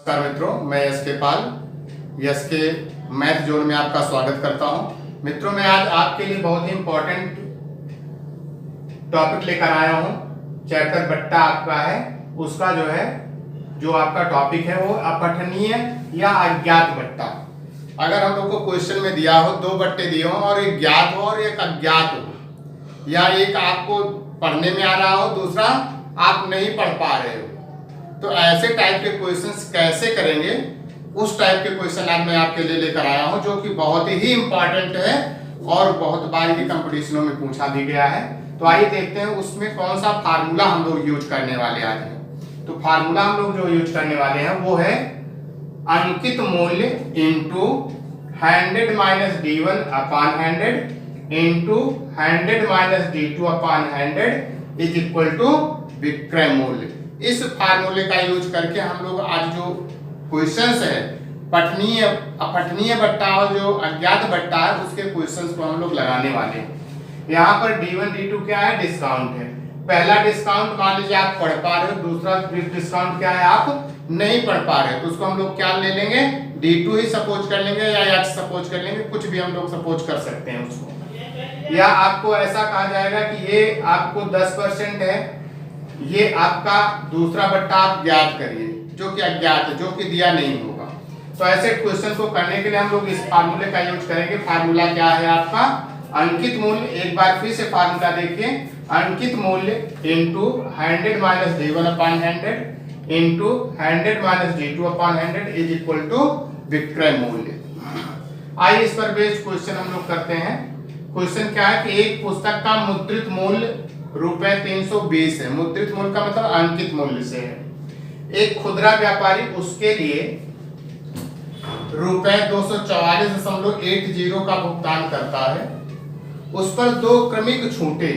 नमस्कार मित्रों, मैं यस के पाल यस के मैथ जोन में आपका स्वागत करता हूं। मित्रों, मैं आज आपके लिए बहुत ही इम्पोर्टेंट टॉपिक लेकर आया हूं। चैप्टर बट्टा आपका है, उसका जो आपका टॉपिक है वो अपठनीय या अज्ञात बट्टा। अगर हम लोग को क्वेश्चन में दिया हो दो बट्टे दिए हो और एक ज्ञात हो और एक अज्ञात हो, या एक आपको पढ़ने में आ रहा हो, दूसरा आप नहीं पढ़ पा रहे हो, तो ऐसे टाइप के क्वेश्चंस कैसे करेंगे, उस टाइप के क्वेश्चन आज मैं आपके लिए लेकर आया हूं, जो कि बहुत ही इंपॉर्टेंट है और बहुत बार ये कंपटीशनों में पूछा भी गया है। तो आइए देखते हैं उसमें कौन सा फार्मूला हम लोग यूज करने वाले आज हैं। तो फार्मूला हम लोग जो यूज करने वाले हैं वो है अंकित मूल्य into 100 minus d1 upon 100 into 100 minus d2 upon 100 is equal to विक्रय मूल्य। इस फार्मूले का यूज करके हम लोग आज जो क्वेश्चंस है पठनीय अपठनीय बट्टा और जो अज्ञात बट्टा है उसके क्वेश्चंस को हम लोग लगाने वाले हैं। यहाँ पर d1 d2 क्या है, डिस्काउंट है। पहला डिस्काउंट मान लीजिए आप पढ़ पा रहे हो, दूसरा डिस्काउंट क्या है आप नहीं पढ़ पा रहे, तो उसको हम लोग क्या ले लेंगे, d2 ही सपोज कर लेंगे या x सपोज कर लेंगे, कुछ भी हम लोग सपोज कर सकते हैं उसको। या आपको ऐसा कहा जाएगा कि ये आपको 10% है, ये आपका दूसरा बट्टा आप ज्ञात करिए जो कि अज्ञात है, जो कि दिया नहीं होगा। तो ऐसे क्वेश्चन को करने के लिए हम लोग इस फार्मूले का यूज करेंगे। फार्मूला क्या है आपका, अंकित मूल्य, एक बार फिर से फार्मूला देखिए, अंकित मूल्य into 100 minus d1 upon 100 into 100 minus d2 upon 100 is equal to विक्रय मूल्य। आइए इस पर बेस्ड क्वेश्चन हम लोग करते हैं। क्वेश्चन क्या है कि एक पुस्तक का मुद्रित मूल्य ₹320 है। मुद्रित मूल्य का मतलब अंकित मूल्य से है। एक खुदरा व्यापारी उसके लिए ₹244.80 का भुगतान करता है। उस पर दो क्रमिक छूटे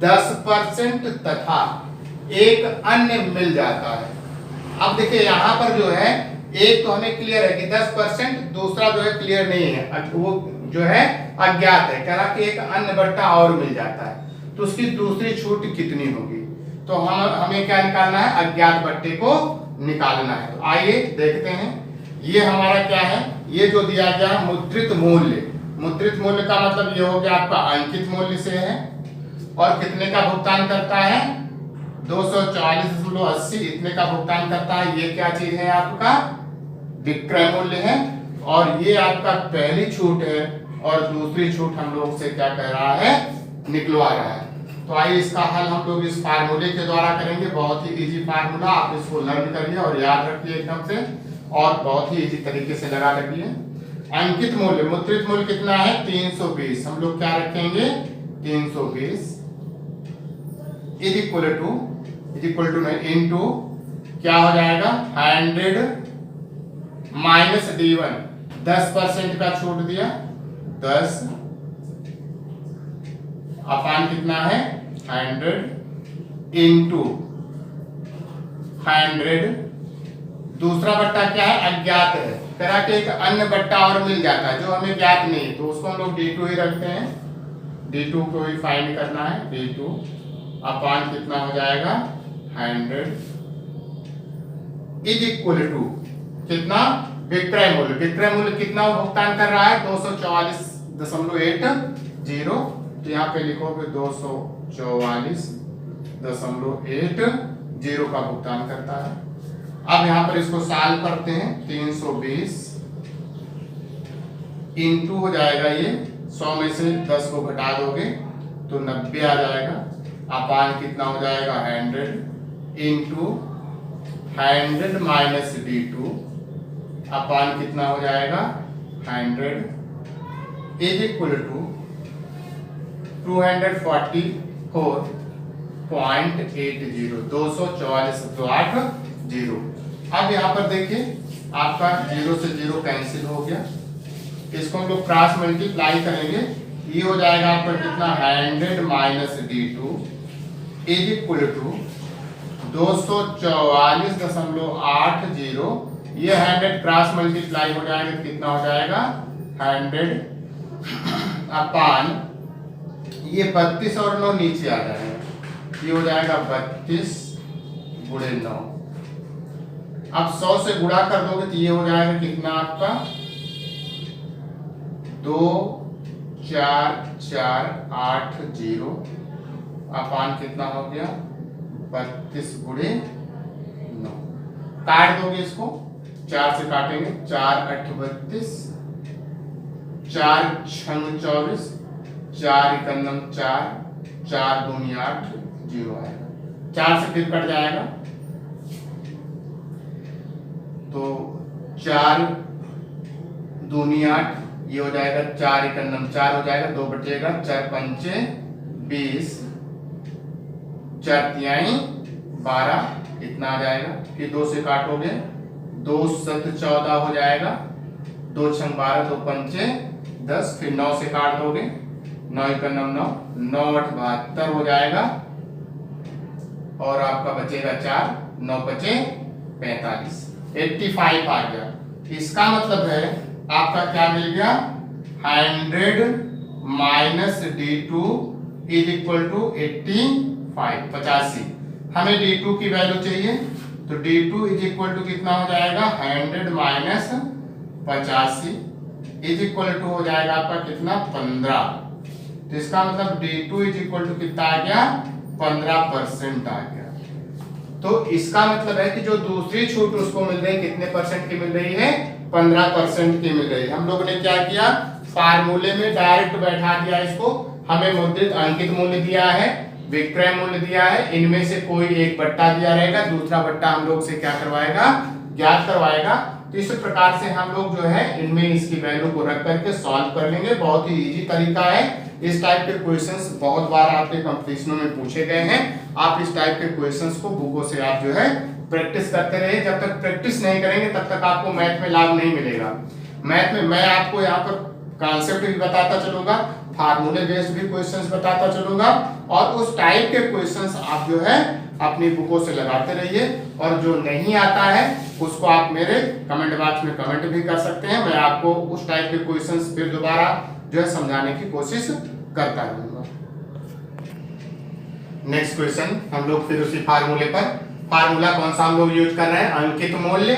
10% तथा एक अन्य मिल जाता है। अब देखिए यहाँ पर जो है एक तो हमें क्लियर है कि 10%, दूसरा जो है क्लियर नहीं है, वो जो है अज्ञात है। कह रहा कि एक अन्य बट्टा और मिल जाता है, तो उसकी दूसरी छूट कितनी होगी। तो हमें क्या निकालना है, अज्ञात बट्टे को निकालना है। तो आइए देखते हैं। ये हमारा क्या है, ये जो दिया गया मुद्रित मूल्य, मुद्रित मूल्य का मतलब ये हो गया आपका अंकित मूल्य से है और कितने का भुगतान करता है, 244.80 इतने का भुगतान करता है। ये क्या चीज है, आपका विक्रय मूल्य है और ये आपका पहली छूट है और दूसरी छूट हम लोग से क्या कह रहा है, निकलवा रहा है। तो आइए इसका हल हम लोग इस फार्मूले के द्वारा करेंगे। बहुत ही इजी फार्मूला, आप इसको लर्न करिए और याद रखिए एकदम से, और बहुत ही इजी तरीके से लगा रखिए। अंकित मूल्य, मुद्रित मूल्य कितना है, 320। हम लोग क्या रखेंगे, 320 इज इक्वल टू इनटू क्या हो जाएगा, 100 माइनस d1, 10% का छूट दिया, 10 अपान कितना है 100 इंटू 100। दूसरा बट्टा क्या है, अज्ञात है। कह कि एक अन्य बट्टा और मिल जाता है जो हमें ज्ञात नहीं है, तो उसको हम लोग d2 ही रखते हैं। d2 को ही फाइंड करना है, d2 अपान कितना हो जाएगा 100 इज इक्वल टू कितना, विक्रय मूल्य। विक्रय मूल्य कितना भुगतान कर रहा है, 244.80। तो यहाँ पे लिखोगे 244.80 का भुगतान करता है। अब यहाँ पर इसको साल करते हैं, 320 इंटू हो जाएगा, ये 100 में से 10 को घटा दोगे तो 90 आ जाएगा। अपान कितना हो जाएगा 100 इंटू 100 माइनस d2 अपान कितना हो जाएगा 100 इज इक्वल टू 244.80, 244.80। अब यहाँ पर देखिए आपका 0 से 0 कैंसिल हो गया, इसको हम लोग क्रॉस मल्टीप्लाई करेंगे, ये हो जाएगा आपका कितना, 100 minus d2 is equal to 244.80। ये 100 क्रॉस मल्टीप्लाई हो जाएगा, कितना हो जाएगा 100 अपान ये 32 और 9 नीचे आ जाएगा, ये हो जाएगा 32 गुणे 9 अब 100 से गुणा कर दोगे तो ये हो जाएगा कितना आपका 24480 अपान कितना हो गया 32 गुणे 9। काट दोगे इसको, 4 से काटेंगे, 4 8 32, 4 6 24, 4 1 4, 4 2 8 0 आएगा। 4 से फिर कट जाएगा तो 4 2 8, ये हो जाएगा 4 1 4 हो जाएगा, 2 बचेगा, 4 5 20, 4 3 12, इतना आ जाएगा। फिर 2 से काटोगे, 2 7 14 हो जाएगा, 2 6 12, 2 5 10, फिर 9 से काट दोगे, 9 1 9 9 8 72 हो जाएगा और आपका बचेगा 4, 9 5 45, 85 आ गया। इसका मतलब है आपका क्या मिल गया 100 minus D2 is equal to 85। हमें D2 की वैल्यू चाहिए तो D2 इज इक्वल टू कितना हो जाएगा 100 माइनस 85 इज इक्वल टू हो जाएगा आपका कितना 15। तो इसका मतलब D2 इज इक्वल टू कितना आ गया 15% आ गया। तो इसका मतलब है कि जो दूसरी छूट उसको मिल रही है कितने परसेंट की मिल रही है 15% की मिल रही है। हम लोगों ने क्या किया फार्मूले में डायरेक्ट बैठा दिया इसको, हमें मुद्रित अंकित मूल्य दिया है, विक्रय मूल्य दिया है, इनमें से कोई एक बट्टा दिया रहेगा, दूसरा बट्टा हम लोग से क्या करवाएगा ज्ञात करवाएगा। तो इस प्रकार से हम लोग जो है इनमें इसकी वैल्यू को रख करके सॉल्व कर लेंगे। बहुत ही इजी तरीका है। इस टाइप के क्वेश्चंस बहुत बार आपके कंपटीशनों में पूछे गए हैं। आप इस टाइप के क्वेश्चंस को बुकों से आप जो है प्रैक्टिस करते रहिए। जब तक प्रैक्टिस नहीं करेंगे तब तक आपको मैथ में लाभ नहीं मिलेगा। मैथ में मैं आपको यहाँ पर कॉन्सेप्ट भी बताता चलूंगा, फार्मूले बेस्ड भी क्वेश्चंस बताता चलूंगा और उस टाइप के क्वेश्चंस आप जो है अपनी बुकों से लगाते रहिए। और जो नहीं आता है उसको आप मेरे कमेंट बॉक्स में कमेंट भी कर सकते हैं। मैं आपको उस टाइप के क्वेश्चंस फिर दोबारा जो है समझाने की कोशिश करता रहूंगा। नेक्स्ट क्वेश्चन हम लोग फिर उसी फार्मूले पर, फार्मूला कौन सा हम लोग यूज कर रहे हैं अंकित मूल्य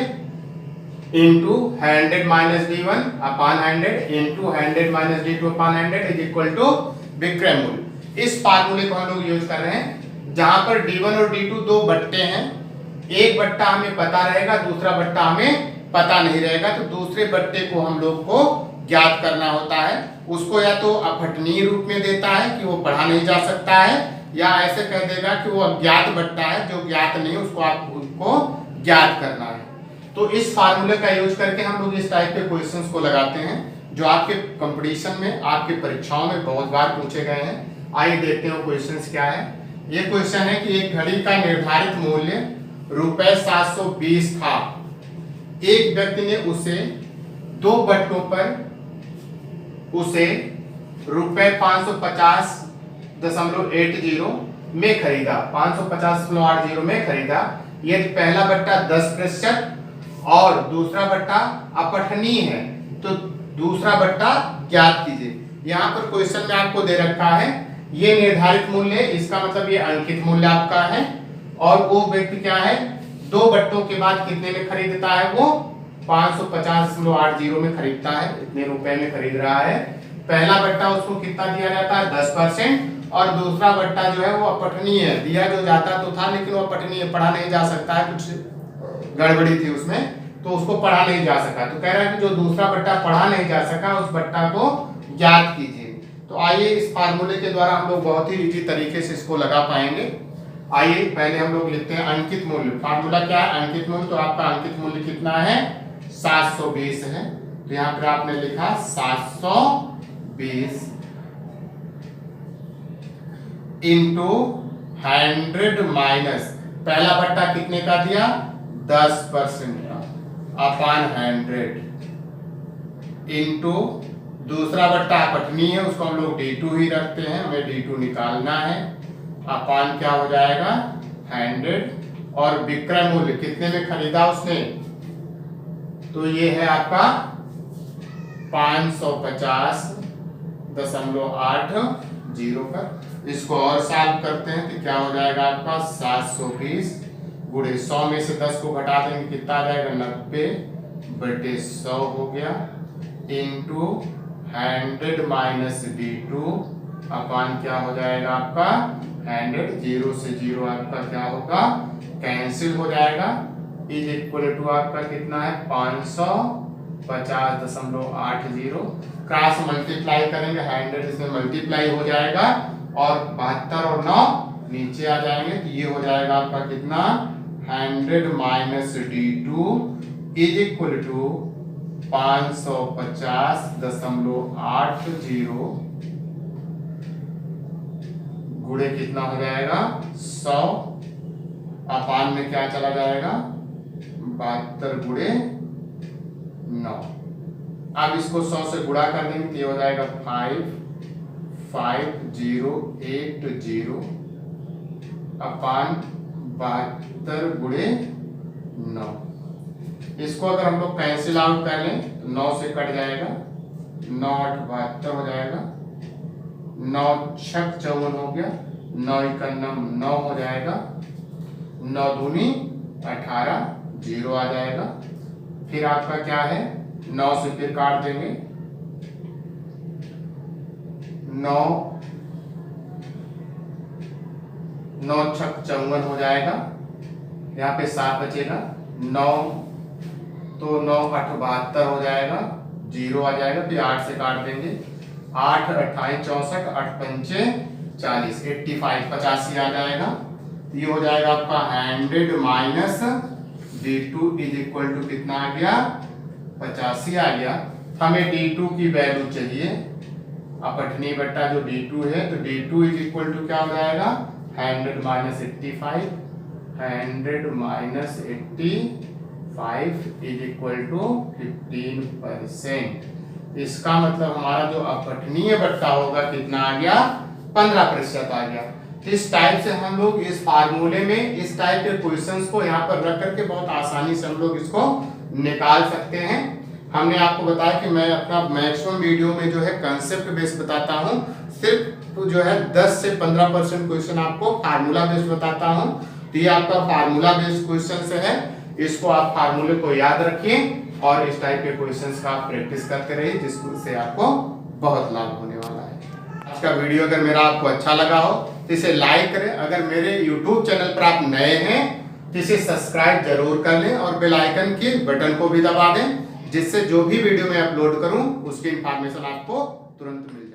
into 100 minus D1 upon 100 into 100 minus D2 upon 100 is equal to विक्रय मूल्य। इस फार्मूले को हम लोग यूज कर रहे हैं जहां पर D1 और D2 दो बट्टे हैं, एक बट्टा हमें पता रहेगा, दूसरा बट्टा हमें पता नहीं रहेगा। तो दूसरे बट्टे को हम लोग को ज्ञात करना होता है। उसको या तो अपठनीय रूप में देता है कि वो पढ़ा नहीं जा सकता है, या ऐसे कह देगा कि वो अज्ञात बट्टा है, जो ज्ञात नहीं उसको आपको ज्ञात करना है। तो इस फार्मूले का यूज करके हम लोग इस टाइप के क्वेश्चंस को लगाते हैं जो आपके कंपटीशन में आपके परीक्षाओं में बहुत बार पूछे गए हैं। आइए देखते हैं वो क्वेश्चंस क्या है। ये क्वेश्चन है कि एक घड़ी का निर्धारित मूल्य ₹720 था। एक व्यक्ति ने उसे दो बट्टों पर उसे ₹550.80 में खरीदा, 550.80 में खरीदा। यदि पहला बट्टा 10% और दूसरा बट्टा अपठनीय है तो दूसरा बट्टा ज्ञात कीजिए। यहाँ पर क्वेश्चन में आपको दे रखा है ये निर्धारित मूल्य है, इसका मतलब ये अंकित मूल्य आपका है। और वो व्यक्ति क्या है दो बट्टों के बाद कितने में खरीदता है, वो 550.80 में खरीदता है, इतने रुपए में खरीद रहा है। पहला बट्टा उसको कितना दिया जाता है 10% और दूसरा बट्टा जो है वो अपठनीय है, दिया जो जाता तो था लेकिन वो अपठनीय पढ़ा नहीं जा सकता है, कुछ गड़बड़ी थी उसमें तो उसको पढ़ा नहीं जा सका। तो कह रहा है कि जो दूसरा बट्टा पढ़ा नहीं जा सका उस बट्टा को ज्ञात कीजिए। तो आइए इस फार्मूले के द्वारा हम लोग बहुत ही इजी तरीके से इसको लगा पाएंगे। आइए पहले हम लोग लिखते हैं अंकित मूल्य। फार्मूला क्या है अंकित मूल्य, तो आपका अंकित मूल्य कितना है 720 है। तो यहाँ पर आपने लिखा 720 इंटू 100 माइनस पहला बट्टा कितने का दिया 10% का अपान 100 इंटू दूसरा बट्टा अपठनीय है उसको हम लोग D2 ही रखते हैं, हमें D2 निकालना है। अपान क्या हो जाएगा 100 और विक्रय मूल्य कितने में खरीदा उसने, तो ये है आपका 550.80 पर। इसको और सॉल्व करते हैं तो क्या हो जाएगा आपका 720 गुणे 100 में से 10 को घटा देंगे कितना आ जाएगा 90/100 हो गया इंटू 100 माइनस D2 अपान क्या हो जाएगा आपका 100 0 से 0 आपका क्या होगा कैंसिल हो जाएगा इज इक्वल टू आपका कितना है 550.80 क्रॉस मल्टीप्लाई करेंगे 100 इसमें मल्टीप्लाई हो जाएगा और 72 और 9 नीचे आ जाएंगे तो ये हो जाएगा आपका कितना 100 minus D2 is equal to 550.80 गुणे कितना हो जाएगा 100 अपान में क्या चला जाएगा 72 गुणे 9। अब इसको 100 से गुणा कर देंगे तो ये हो जाएगा 55080 अपान 72 गुणे 9। इसको अगर हम लोग कैंसिल आउट कर लें तो 9 से कट जाएगा 9 8 72 हो जाएगा 9 6 54 हो गया 9 1 9 हो जाएगा 9 दूनी 18 0 आ जाएगा फिर आपका क्या है 9 से फिर काट देंगे 9 9 6 54 हो जाएगा यहाँ पे 7 बचेगा 9 तो 9 8 72 हो जाएगा 0 आ जाएगा फिर 8 से काट देंगे 8 28 64 8 पंचे 40 85 आ जाएगा ये हो जाएगा आपका 100 minus D2 is equal to कितना आ गया 85 आ गया। हमें D2 की वैल्यू चाहिए अपठनीय बट्टा जो D2 है तो D2 इज इक्वल टू क्या हो जाएगा 100 माइनस 85 इज इक्वल टू 15%। इसका मतलब हमारा जो अपठनीय बट्टा होगा कितना आ गया 15% आ गया। इस टाइप से हम लोग इस फार्मूले में इस टाइप के क्वेश्चंस को यहाँ पर रख करके बहुत आसानी से हम लोग इसको निकाल सकते हैं। हमने आपको बताया कि मैं अपना मैक्सिमम वीडियो में जो है कंसेप्ट बेस्ड बताता हूँ, सिर्फ जो है 10 से 15% क्वेश्चन आपको फार्मूला बेस्ड बताता हूँ। तो ये आपका फार्मूला बेस्ड क्वेश्चन से है, इसको आप फार्मूले को याद रखिए और इस टाइप के क्वेश्चंस का आप प्रैक्टिस करते रहिए जिससे आपको बहुत लाभ होने वाला है। आज का वीडियो अगर मेरा आपको अच्छा लगा हो तो इसे लाइक करें। अगर मेरे YouTube चैनल पर आप नए हैं तो इसे सब्सक्राइब जरूर कर लें और बेल आइकन के बटन को भी दबा दें जिससे जो भी वीडियो मैं अपलोड करूं उसकी इंफॉर्मेशन आपको तुरंत मिल जाए।